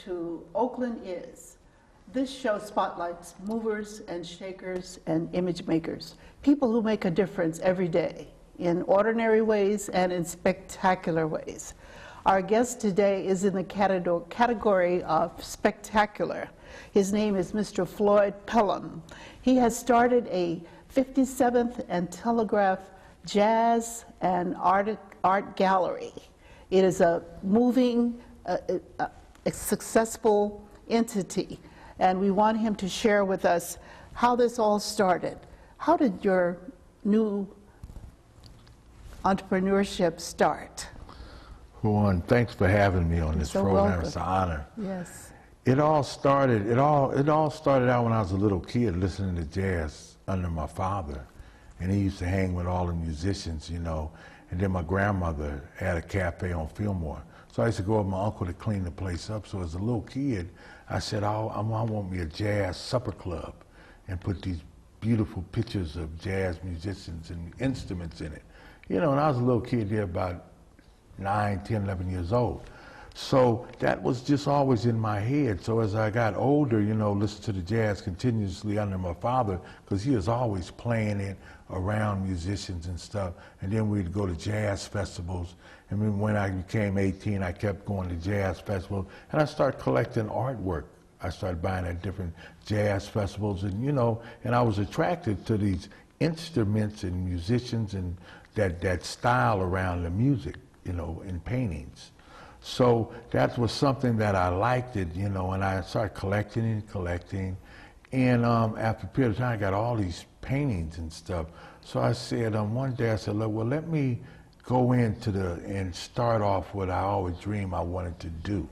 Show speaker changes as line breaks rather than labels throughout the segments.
to Oakland Is. This show spotlights movers and shakers and image makers, people who make a difference every day in ordinary ways and in spectacular ways. Our guest today is in the category of spectacular. His name is Mr. Floyd Pelham. He has started a 57th and Telegraph Jazz and Art Gallery. It is a moving, a successful entity, and we want him to share with us how this all started. How did your new entrepreneurship start?
Juan, thanks for having me on this program.
Welcome.
It's an honor.
Yes.
It all started out when I was a little kid listening to jazz under my father. And he used to hang with all the musicians, you know. And then my grandmother had a cafe on Fillmore. So I used to go with my uncle to clean the place up. So as a little kid, I said, I want me a jazz supper club and put these beautiful pictures of jazz musicians and instruments in it. You know, and I was a little kid there, about 9, 10, 11 years old. So that was just always in my head. So as I got older, you know, listened to the jazz continuously under my father, because he was always playing it around musicians and stuff. And then we'd go to jazz festivals. And then when I became 18, I kept going to jazz festivals. And I started collecting artwork. I started buying at different jazz festivals. And, you know, and I was attracted to these instruments and musicians and that style around the music, you know, in paintings. So that was something that I liked it, you know, and I started collecting and collecting. And after a period of time, I got all these paintings and stuff. So I said, one day I said, look, well, let me go into and start off what I always dreamed I wanted to do.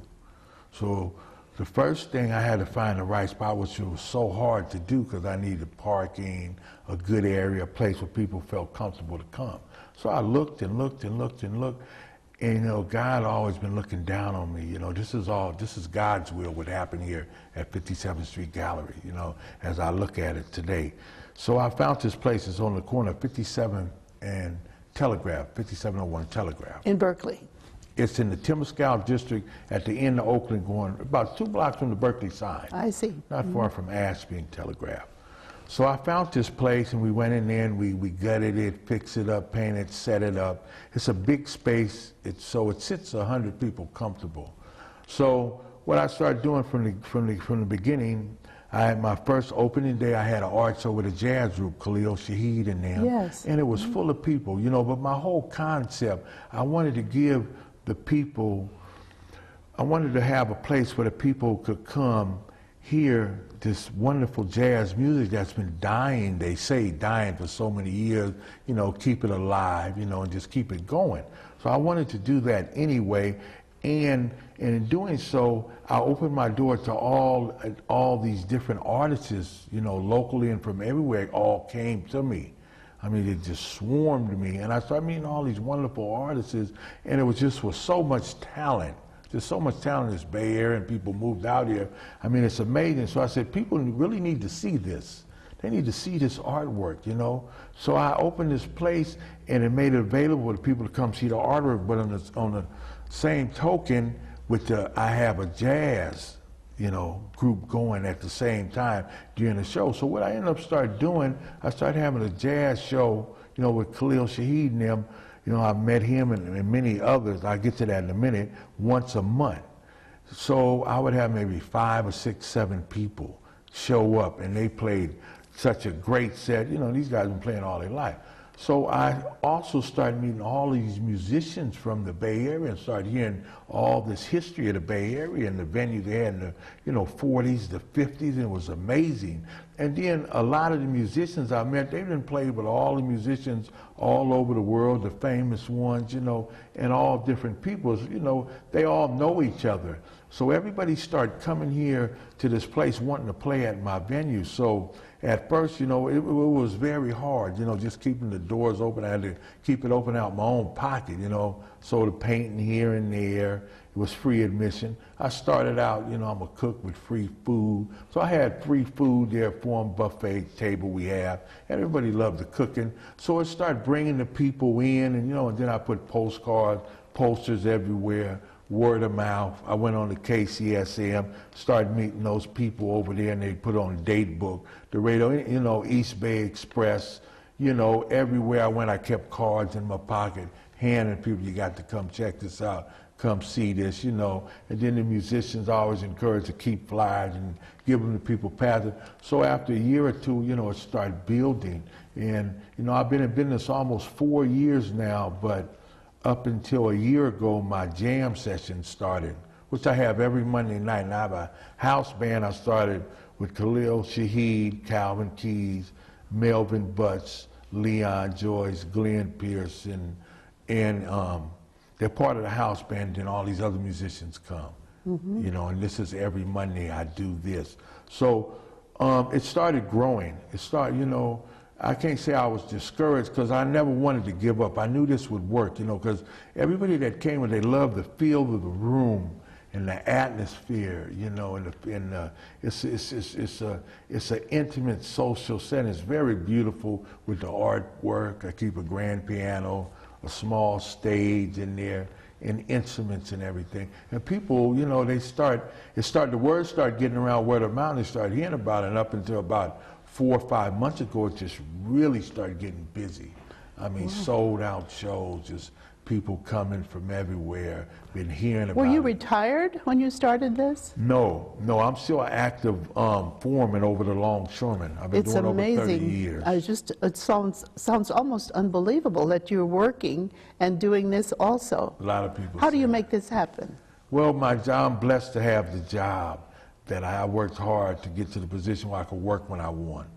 So the first thing, I had to find the right spot, which was so hard to do because I needed parking, a good area, a place where people felt comfortable to come. So I looked and looked and looked and looked. And, you know, God always been looking down on me. You know, this is God's will, what happened here at 57th Street Gallery, you know, as I look at it today. So I found this place. It's on the corner of 57 and Telegraph, 5701 Telegraph.
In Berkeley.
It's in the Temescal district at the end of Oakland, going about 2 blocks from the Berkeley sign.
I see.
Not far from Ashby and Telegraph. So I found this place, and we went in there, and we gutted it, fixed it up, painted, set it up. It's a big space, so it sits 100 people comfortable. So what I started doing from the beginning, I had my first opening day, I had an art show with a jazz group, Khalil Shaheed and them.
Yes.
And it was full of people, you know, but my whole concept, I wanted to give the people, I wanted to have a place where the people could come hear this wonderful jazz music that's been dying, they say dying for so many years, you know, keep it alive, you know, and just keep it going. So I wanted to do that anyway, and in doing so, I opened my door to all these different artists, you know, locally and from everywhere, all came to me. I mean, it just swarmed me, and I started meeting all these wonderful artists, and it was just with so much talent. There's so much talent in this Bay Area, and people moved out here. I mean, it's amazing. So I said, people really need to see this. They need to see this artwork, you know? So I opened this place, and it made it available to people to come see the artwork, but on the same token, I have a jazz, you know, group going at the same time during the show. So what I ended up doing, I started having a jazz show, you know, with Khalil Shaheed and them. You know, I met him and many others, I'll get to that in a minute, once a month. So I would have maybe 5 or 6, 7 people show up, and they played such a great set. You know, these guys have been playing all their life. So I also started meeting all these musicians from the Bay Area and started hearing all this history of the Bay Area and the venues they had in the, you know, 40s, the 50s, and it was amazing. And then a lot of the musicians I met, they've been played with all the musicians all over the world, the famous ones, you know, and all different peoples, you know, they all know each other. So everybody started coming here to this place wanting to play at my venue. So at first, you know, it was very hard, you know, just keeping the doors open. I had to keep it open out my own pocket, you know, so the painting here and there. It was free admission. I started out, you know, I'm a cook with free food. So I had free food there, form buffet table we have. Everybody loved the cooking. So it started bringing the people in, and, you know, and then I put postcards, posters everywhere word of mouth. I went on to KCSM, started meeting those people over there, and they put on a date book. The radio, you know, East Bay Express, you know, everywhere I went, I kept cards in my pocket, handing people, you got to come check this out, come see this, you know. And then the musicians always encouraged to keep flyers and give them to people passing. So after a year or two, you know, it started building. And, you know, I've been in business almost 4 years now, but up until a year ago, my jam session started, which I have every Monday night. And I have a house band I started with Khalil Shaheed, Calvin Keys, Melvin Butts, Leon Joyce, Glenn Pearson, and they're part of the house band, and all these other musicians come. You know, and this is every Monday I do this. So it started growing. It started, you know, I can't say I was discouraged because I never wanted to give up. I knew this would work, you know, because everybody that came, they loved the feel of the room and the atmosphere, you know, and it's an intimate social setting. It's very beautiful with the artwork. I keep a grand piano, a small stage in there, and instruments and everything. And people, you know, the word started getting around word of mouth. They started hearing about it, and up until about 4 or 5 months ago, it just really started getting busy. I mean, sold out shows, just people coming from everywhere, been hearing about it.
Were you retired when you started this?
No, I'm still an active foreman over the longshoremen. I've been doing over 30 years.
It sounds almost unbelievable that you're working and doing this also.
A lot of people
How do
say
you
that.
make this happen?
Well, I'm blessed to have the job that I worked hard to get to the position where I could work when I want.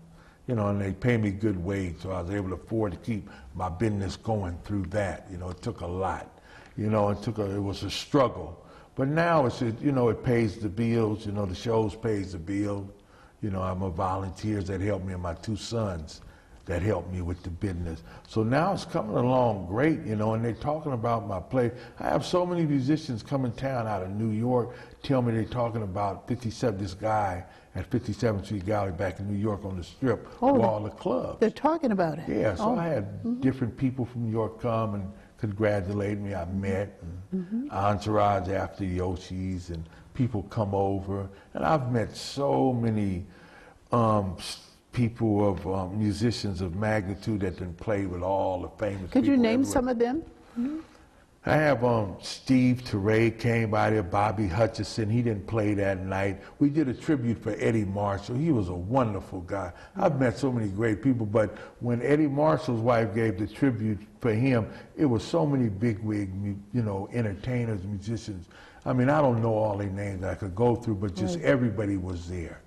You know, and they pay me good wage, so I was able to afford to keep my business going through that. You know, it took a lot. You know, it was a struggle. But now you know, it pays the bills. You know, the shows pays the bills. You know, I'm a volunteers that help me, and my 2 sons that help me with the business. So now it's coming along great, you know, and they're talking about my play. I have so many musicians come in town out of New York, tell me they're talking about this guy at 57th Street Gallery back in New York on the Strip, with all the clubs.
They're talking about it.
Yeah, so I had different people from New York come and congratulate me. I met, and entourage after Yoshi's, and people come over. And I've met so many people of musicians of magnitude that can play with all the famous people.
Could you name
everywhere.
some of them?
I have Steve Teray came by there, Bobby Hutcherson, he didn't play that night. We did a tribute for Eddie Marshall. He was a wonderful guy. I've met so many great people, but when Eddie Marshall's wife gave the tribute for him, it was so many bigwig, you know, entertainers, musicians. I mean, I don't know all their names I could go through, but just everybody was there.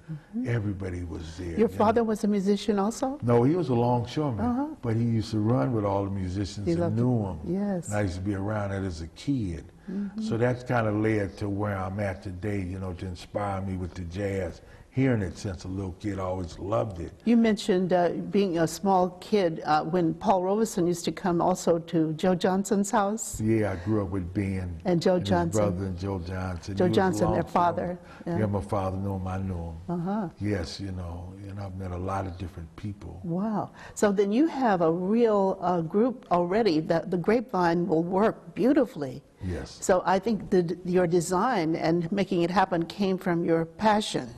Everybody was there.
Your father was a musician also?
No, he was a longshoreman, but he used to run with all the musicians and knew them.
Yes.
And I used to be around it as a kid. So that's kind of led to where I'm at today, you know, to inspire me with the jazz. Hearing it since a little kid, I always loved it.
You mentioned being a small kid when Paul Robeson used to come also to Joe Johnson's house.
Yeah, I grew up with Ben.
And Joe Johnson.
His brother and Joe Johnson.
Joe
He was
Johnson, their
longshoreman.
father.
Yeah, my father knew him, I knew him. Yes, you know, and I've met a lot of different people.
Wow. So then you have a real group already that the Grapevine will work beautifully.
Yes.
So I think your design and making it happen came from your passion.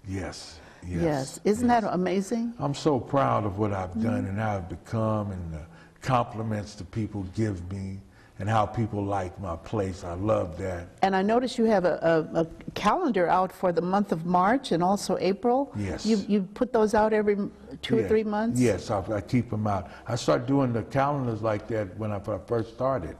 Yes.
Yes. Isn't that amazing?
I'm so proud of what I've done and how I've become, and the compliments that people give me, and how people like my place. I love that.
And I noticed you have a calendar out for the month of March and also April.
Yes.
You put those out every 2 or 3 months?
Yes, I keep them out. I started doing the calendars like that when I first started,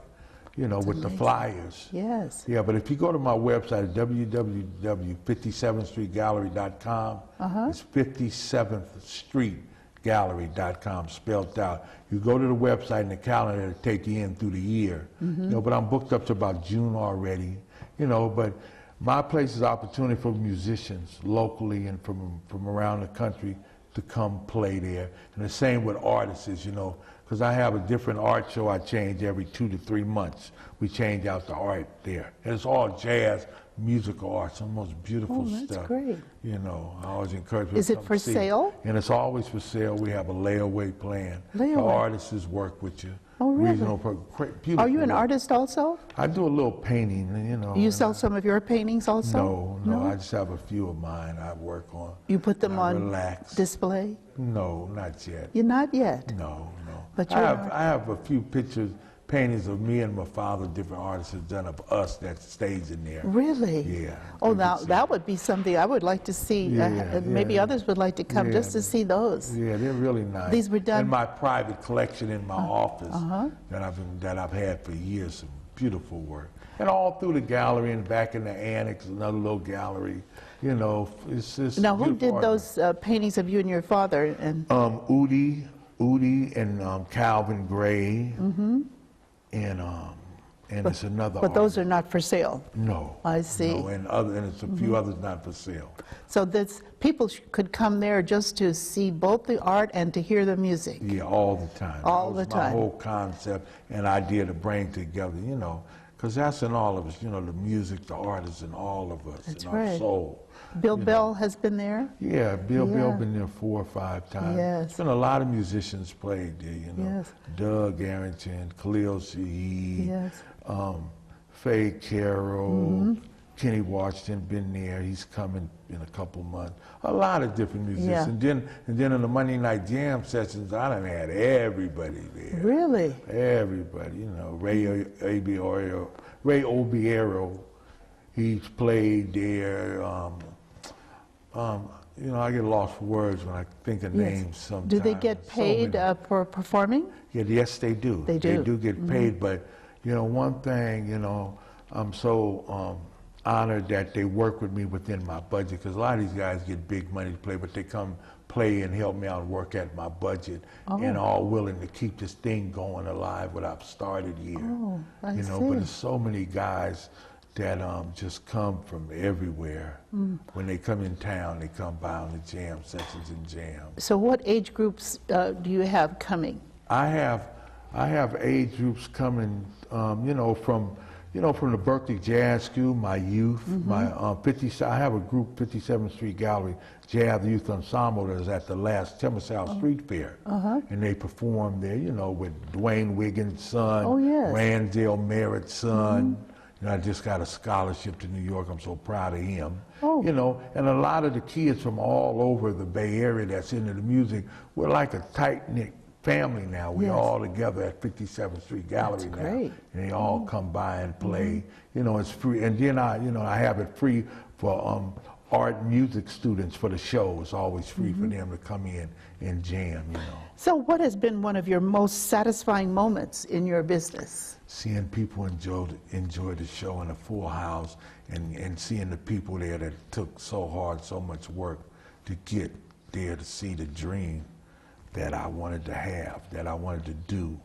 you know, with the flyers.
Yes.
Yeah, but if you go to my website, www.57thstreetgallery.com, it's 57th Street Gallery.com spelled out. You go to the website and the calendar will take you in through the year. You know, but I'm booked up to about June already. You know, but my place is opportunity for musicians locally and from around the country to come play there. And the same with artists, you know, because I have a different art show I change every 2 to 3 months. We change out the art there. And it's all jazz, musical art, some of the most beautiful stuff.
That's great.
You know, I always encourage people
Is
to
it
come
for
see
sale?
And it's always for sale. We have a layaway plan. The
Layaway.
artists work with you.
Oh, really?
regional, beautiful
Are you an
work.
artist also?
I do a little painting, you know.
Do you
and
sell some of your paintings also?
No, I just have a few of mine I work on.
You put them
I
on
relax.
display?
No, not yet.
You're not yet?
No.
But
I have a few pictures, paintings of me and my father, different artists have done of us that stays in there.
Really?
Yeah.
Oh,
you
now
can see.
that would be something I would like to see. Maybe others would like to come just to see those.
Yeah, they're really nice.
These were done
in my private collection in my office that I've had for years. Some beautiful work, and all through the gallery and back in the annex, another little gallery. You know, it's just.
Now, who did
art.
those paintings of you and your father? And
Udi and Calvin Gray, and it's another.
But those
artist.
are not for sale.
No.
I see.
No, and it's a few others not for sale.
So this people could come there just to see both the art and to hear the music.
Yeah, all the time.
All
that was
the time.
My whole concept and idea to bring together, you know, because that's in all of us, you know, the music, the artists, in all of us,
That's
in
right.
our soul.
Bill Bell has been there.
Yeah, Bill
Yeah.
been there 4 or 5 times.
Yes.
There's been a lot of musicians played there, you know.
Yes.
Doug Arrington, Khalil Shaheed,
Yes.
Faye Carroll, Kenny Washington been there. He's coming in a couple months. A lot of different musicians.
Yeah.
And then in the Monday night jam sessions, I done had everybody there.
Really?
Everybody, you know, Ray Obiero, he's played there. You know, I get lost for words when I think of names sometimes.
Do they get paid for performing?
Yeah, yes, they do.
They do.
They do get paid, but, you know, one thing, you know, I'm so honored that they work with me within my budget, because a lot of these guys get big money to play, but they come play and help me out and work at my budget, and all willing to keep this thing going alive, what I've started here.
Oh, I
you know,
see.
but there's so many guys that just come from everywhere. When they come in town, they come by on the jam sessions and jam.
So what age groups do you have coming?
I have age groups coming, you know, from the Berkeley Jazz School, my youth, my I have a group, 57th Street Gallery Jazz Youth Ensemble, that was at the last Timber South Street Fair, and they performed there, you know, with Dwayne Wiggins' son, Randall Merritt's son. You know, I just got a scholarship to New York. I'm so proud of him. You know, and a lot of the kids from all over the Bay Area that's into the music, we're like a tight-knit family now. We're all together at 57th Street Gallery now.
Great.
And they all come by and play. You know, it's free. And then I have it free for art and music students for the show. It's always free for them to come in and jam, you know.
So what has been one of your most satisfying moments in your business?
Seeing people enjoy the show in a full house, and seeing the people there that took so hard, so much work to get there to see the dream that I wanted to have, that I wanted to do,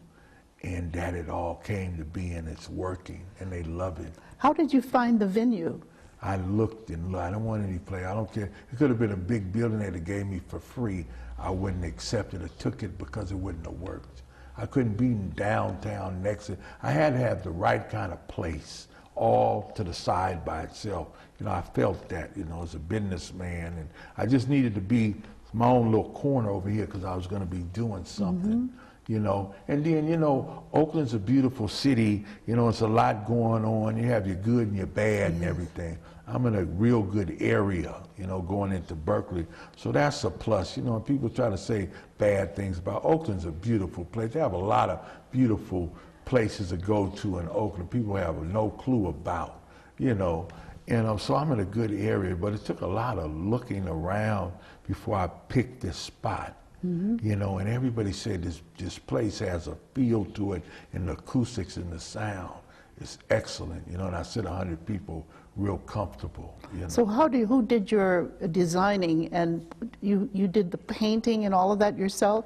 and that it all came to be, and it's working, and they love it.
How did you find the venue?
I looked and looked. I don't want any play. I don't care. It could have been a big building that they gave me for free. I wouldn't accept it or took it because it wouldn't have worked. I couldn't be in downtown next to it. I had to have the right kind of place, all to the side by itself. You know, I felt that, you know, as a businessman, and I just needed to be my own little corner over here because I was going to be doing something, you know. And then, you know, Oakland's a beautiful city. You know, it's a lot going on. You have your good and your bad and everything. I'm in a real good area, you know, going into Berkeley. So that's a plus. You know, people try to say bad things about Oakland's a beautiful place. They have a lot of beautiful places to go to in Oakland. People have no clue about, you know. And so I'm in a good area, but it took a lot of looking around before I picked this spot. You know, and everybody said this place has a feel to it, and the acoustics and the sound is excellent. You know, and I said 100 people real comfortable. You know?
So who did your designing, and you did the painting and all of that yourself?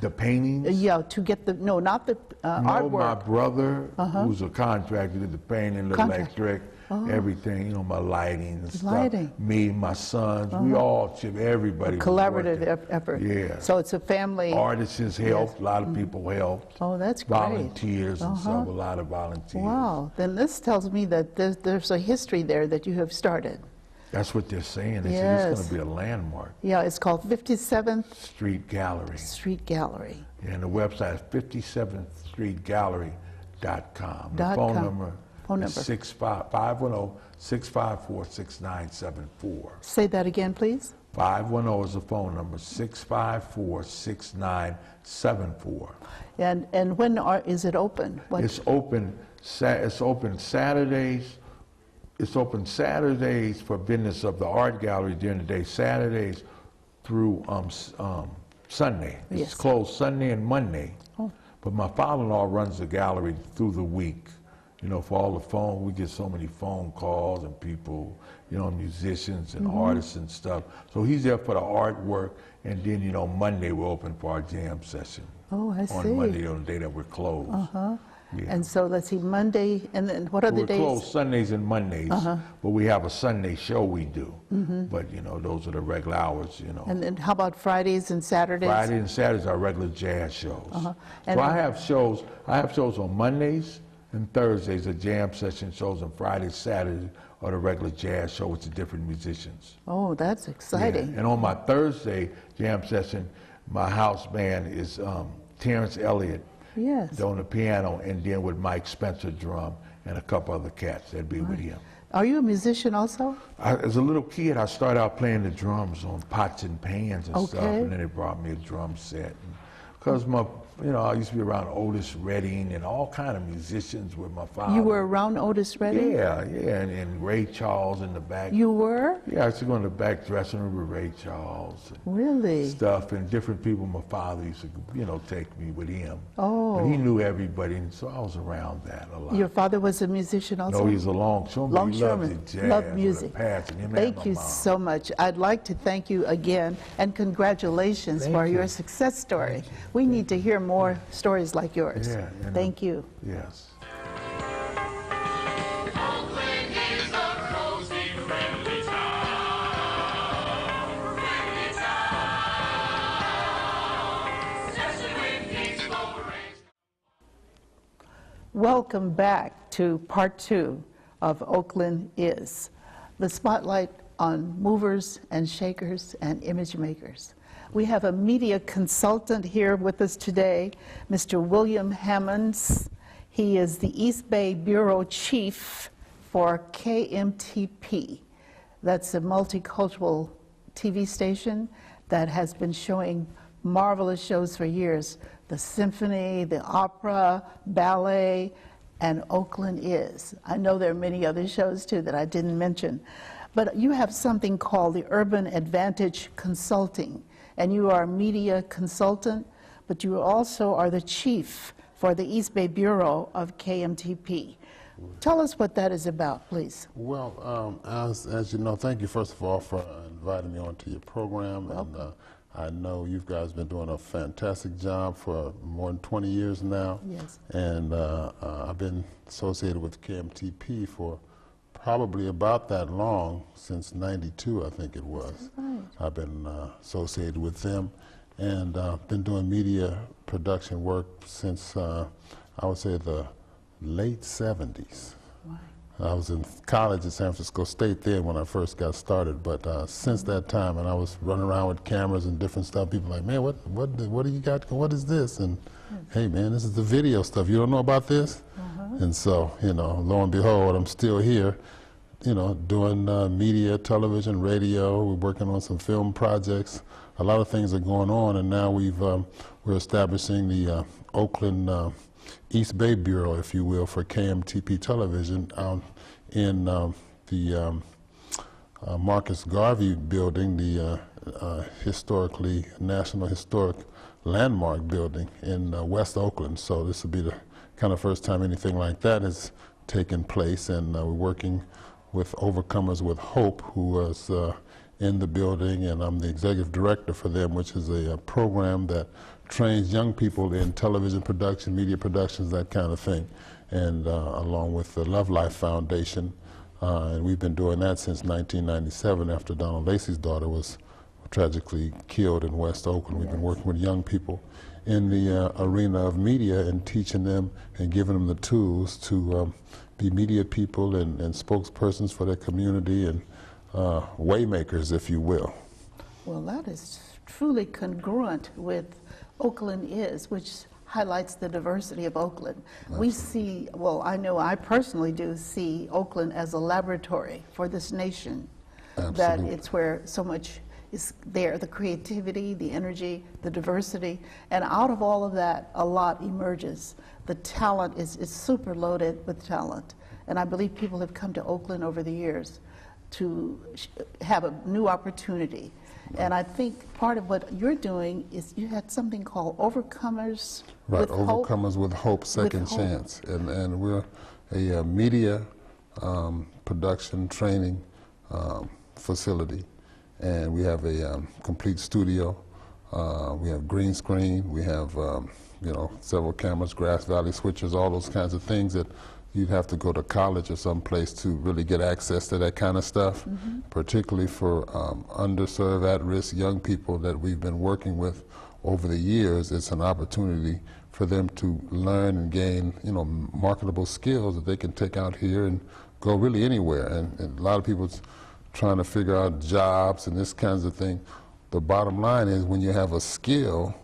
The paintings?
Yeah, to get the, no, not the artwork.
My brother, who's a contractor, did the painting, the electric, everything, you know, my lighting and stuff. Me, my sons, we all chip, everybody.
Collaborative effort.
Yeah.
So it's a family.
Artisans helped, a lot of people helped.
Oh, that's great.
Volunteers and stuff, a lot of volunteers.
Wow, then this tells me that there's a history there that you have started.
That's what they're saying. They said
Yes.
it's going to be a landmark.
Yeah, it's called 57th
Street Gallery.
Street Gallery.
And the website is 57thstreetgallery.com. The
Dot
phone
com.
number
Phone
is
number.
510-654-6974.
Say that again, please.
510 is the phone number, 654-6974.
And when is it open? What?
It's open Saturdays. It's open Saturdays for business of the art gallery during the day, Saturdays through Sunday. It's
Yes.
closed Sunday and Monday.
Oh.
But my father-in-law runs the gallery through the week. You know, for all the phone, we get so many phone calls and people, you know, musicians and artists and stuff. So he's there for the artwork, and then, you know, Monday we're open for our jam session.
Oh, I see.
On Monday, on the day that we're closed.
Uh-huh.
Yeah.
And so let's see, Monday, and then what other
We're
days?
closed Sundays and Mondays, but we have a Sunday show we do. But, you know, those are the regular hours, you know.
And then how about Fridays and Saturdays?
Friday and Saturdays are regular jazz shows.
And
So I have shows on Mondays and Thursdays, the jam session shows, and Fridays, Saturdays are the regular jazz show with the different musicians.
Oh, that's exciting.
Yeah. And on my Thursday jam session, my house band is Terrence Elliott
Yes.
on the piano, and then with Mike Spencer drum and a couple other cats that'd be with him.
Are you a musician also?
As a little kid, I started out playing the drums on pots and pans and stuff,
Okay.
and then they brought me a drum set. Because I used to be around Otis Redding and all kind of musicians with my father.
You were around Otis Redding?
Yeah, and Ray Charles in the back.
You were?
Yeah, I used to go in the back dressing room with Ray Charles and
Really?
stuff, and different people. My father used to, take me with him.
Oh.
But he knew everybody, and so I was around that a lot.
Your father was a musician also?
No, he's a longshoreman. He
Longshoreman.
loved the jazz
Loved
with a
music.
passion. Him and
Thank
my
you
mom.
so much. I'd like to thank you again, and congratulations
Thank
for
you.
your success story. We need to hear more stories like yours.
Yeah, and
Thank you.
Yes.
Oakland is a cozy, friendly town. Friendly town. Especially with peaceful rain.
Welcome back to part 2 of Oakland Is, the spotlight on movers and shakers and image makers. We have a media consultant here with us today, Mr. William Hammonds. He is the East Bay Bureau Chief for K.M.T.P. That's a multicultural TV station that has been showing marvelous shows for years. The symphony, the opera, ballet, and Oakland Is. I know there are many other shows too that I didn't mention. But you have something called the Urban Advantage Consulting, and you are a media consultant, but you also are the chief for the East Bay Bureau of K.M.T.P. Tell us what that is about, please.
Well, as you know, thank you first of all for inviting me onto your program.
Welcome.
And I know you guys been doing a fantastic job for more than 20 years now.
Yes.
And I've been associated with K.M.T.P. for probably about that long, since '92, I think it was.
Right.
I've been associated with them, and been doing media production work since I would say the late '70s.
Right.
I was in college at San Francisco State then when I first got started, but since that time, and I was running around with cameras and different stuff. People like, man, what do you got? What is this? And hey, man, this is the video stuff. You don't know about this? And so, lo and behold, I'm still here, doing media, television, radio. We're working on some film projects. A lot of things are going on, and now we're establishing the Oakland East Bay Bureau, if you will, for K.M.T.P. Television out in the Marcus Garvey building, the National Historic Landmark building in West Oakland. So this will be the kind of first time anything like that has taken place, and we're working with Overcomers with Hope, who was in the building, and I'm the executive director for them, which is a program that trains young people in television production, media productions, that kind of thing, and along with the Love Life Foundation. And we've been doing that since 1997 after Donald Lacey's daughter was tragically killed in West Oakland. We've been working with young people in the arena of media and teaching them and giving them the tools to be media people and spokespersons for their community, and waymakers, if you will.
Well, that is truly congruent with Oakland is, which highlights the diversity of Oakland. We see, well, I know I personally do see Oakland as a laboratory for this nation.
Absolutely.
That it's where so much is there, the creativity, the energy, the diversity, and out of all of that, a lot emerges. The talent is super loaded with talent, and I believe people have come to Oakland over the years to have a new opportunity. And I think part of what you're doing is you had something called Overcomers
Right,
with Hope.
Overcomers with Hope, Second
With Hope.
Chance. And we're a media production training facility. And we have a complete studio. We have green screen. We have, you know, several cameras, Grass Valley switchers, all those kinds of things that you'd have to go to college or someplace to really get access to that kind of stuff, particularly for underserved, at-risk young people that we've been working with over the years. It's an opportunity for them to learn and gain, you know, marketable skills that they can take out here and go really anywhere. And a lot of people trying to figure out jobs and this kinds of thing. The bottom line is when you have a skill,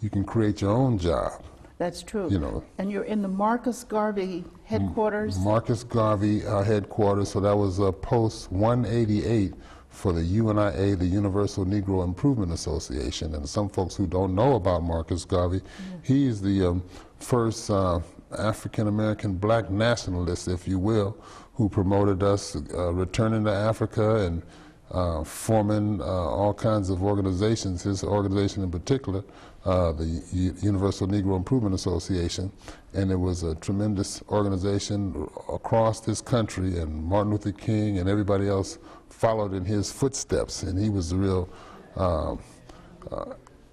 you can create your own job.
That's true.
You know.
And you're in the Marcus Garvey headquarters.
Marcus Garvey headquarters, so that was post 188 for the UNIA, the Universal Negro Improvement Association. And some folks who don't know about Marcus Garvey, he's the first African-American black nationalist, if you will, who promoted us returning to Africa and forming all kinds of organizations. His organization in particular, the Universal Negro Improvement Association, and it was a tremendous organization across this country, and Martin Luther King and everybody else followed in his footsteps, and he was the real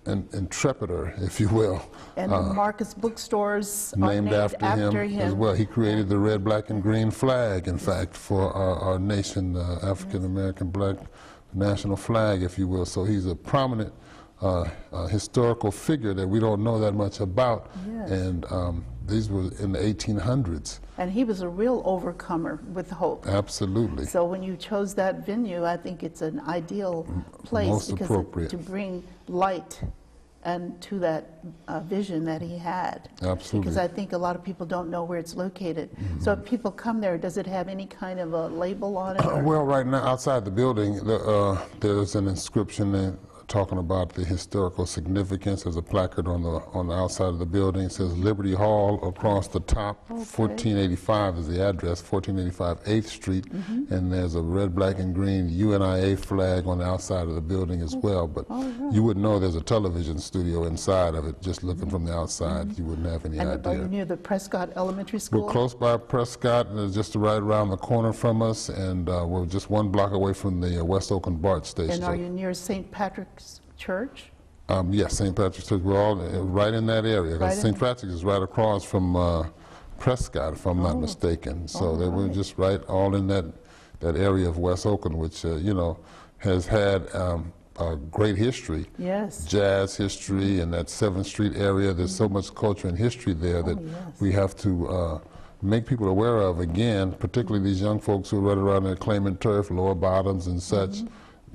intrepider, if you will.
And the Marcus bookstores are
named after him as well. He created the red, black, and green flag, in fact, for our nation, African-American black national flag, if you will. So he's a prominent historical figure that we don't know that much about.
Yes.
And these were in the 1800s.
And he was a real overcomer with hope.
Absolutely.
So when you chose that venue, I think it's an ideal place
Most
because
appropriate.
to bring light and to that vision that he had.
Absolutely.
Because I think a lot of people don't know where it's located. So if people come there, does it have any kind of a label on it?
Well, right now, outside the building, there's an inscription there talking about the historical significance. There's a placard on the outside of the building. It says Liberty Hall across the top.
Okay.
1485 is the address, 1485 8th Street. And there's a red, black, and green UNIA flag on the outside of the building as well. But you wouldn't know there's a television studio inside of it. Just looking from the outside, you wouldn't have any
And
idea.
are you near the Prescott Elementary School?
We're close by Prescott, and it's just right around the corner from us, and we're just 1 block away from the West Oakland BART station.
And are you near St. Patrick's Church?
Yes, St. Patrick's Church. We're all right in that area.
Right
St. Patrick's is right across from Prescott, if I'm not mistaken. So
all
they were
right.
just right all in that area of West Oakland, which you know, has had a great history.
Yes.
Jazz history, and that 7th Street area. There's so much culture and history there that
yes.
we have to make people aware of, again, particularly these young folks who run around there claiming turf, lower bottoms and such.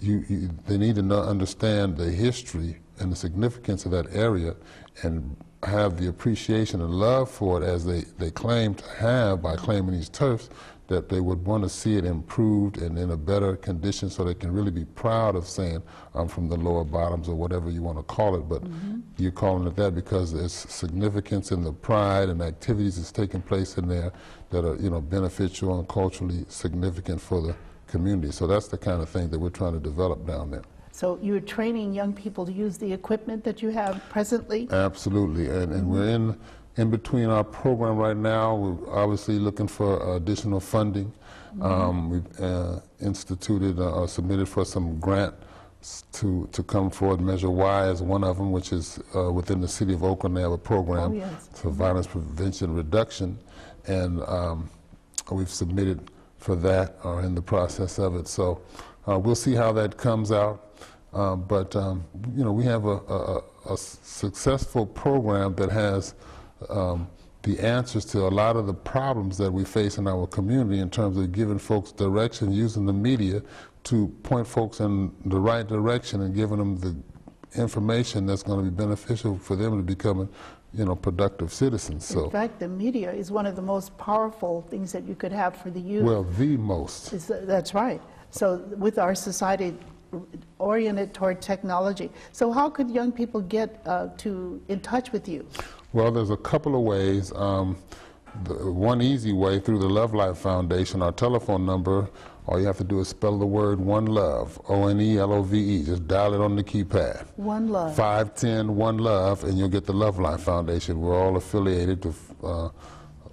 They need to understand the history and the significance of that area and have the appreciation and love for it as they claim to have by claiming these turfs, that they would want to see it improved and in a better condition so they can really be proud of saying, I'm from the lower bottoms or whatever you want to call it, but you're calling it that because there's significance in the pride and activities that's taking place in there that are, you know, beneficial and culturally significant for the community. So that's the kind of thing that we're trying to develop down there.
So you're training young people to use the equipment that you have presently?
Absolutely, and we're in between our program right now. We're obviously looking for additional funding. We've instituted or submitted for some grant to come forward. Measure Y is one of them, which is within the city of Oakland. They have a program for violence prevention reduction, and we've submitted for that, or in the process of it. So we'll see how that comes out. But you know, we have a successful program that has the answers to a lot of the problems that we face in our community in terms of giving folks direction, using the media, to point folks in the right direction and giving them the information that's going to be beneficial for them to become, productive citizens. So,
in fact, the media is one of the most powerful things that you could have for the youth.
well, the most.
That's right. So with our society oriented toward technology, so how could young people get in touch with you?
Well, there's a couple of ways. One easy way, through the Love Life Foundation, our telephone number, all you have to do is spell the word One Love, O-N-E-L-O-V-E. Just dial it on the keypad.
One Love.
510 One Love, and you'll get the Love Life Foundation. We're all affiliated to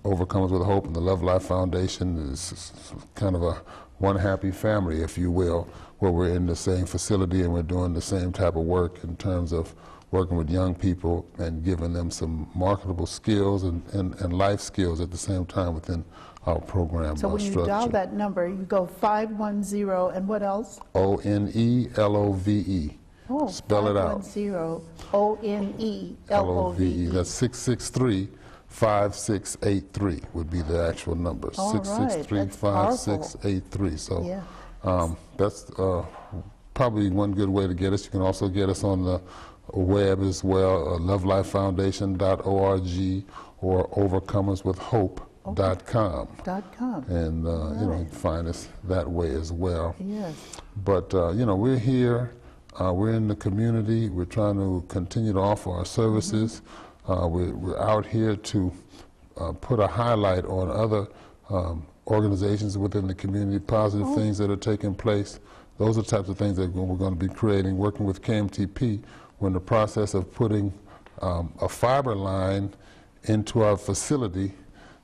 Overcomers with Hope, and the Love Life Foundation is kind of a one happy family, if you will, where we're in the same facility and we're doing the same type of work in terms of working with young people and giving them some marketable skills and life skills at the same time within our program
So when you
structure.
dial that number, you go 510, and what else?
O-N-E-L-O-V-E.
Oh,
Spell it out.
510, O-N-E-L-O-V-E.
That's 663-5683 would be the actual number.
All right, that's
663-5683. So
Yeah.
that's probably one good way to get us. You can also get us on the web as well, lovelifefoundation.org or overcomerswithhope.com.
.com.
And you can find us that way as well.
Yes.
But we're here. We're in the community. We're trying to continue to offer our services. We're out here to put a highlight on other organizations within the community, positive things that are taking place. Those are the types of things that we're going to be creating. Working with K.M.T.P, we're in the process of putting a fiber line into our facility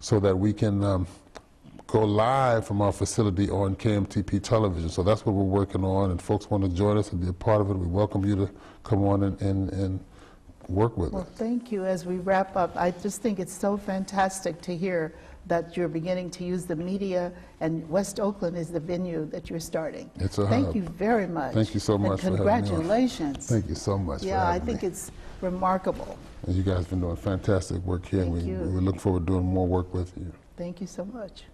so that we can go live from our facility on K.M.T.P television. So that's what we're working on, and folks want to join us and be a part of it. We welcome you to come on and work with
Well,
us.
thank you. As we wrap up, I just think it's so fantastic to hear that you're beginning to use the media, and West Oakland is the venue that you're starting.
It's a
Thank
hub.
you very much.
Thank you so much for
and
having me on.
congratulations.
Thank you so much for
Yeah, I
having
think
me.
it's remarkable.
And you guys have been doing fantastic work here, and
Thank you.
we look forward to doing more work with you.
Thank you so much.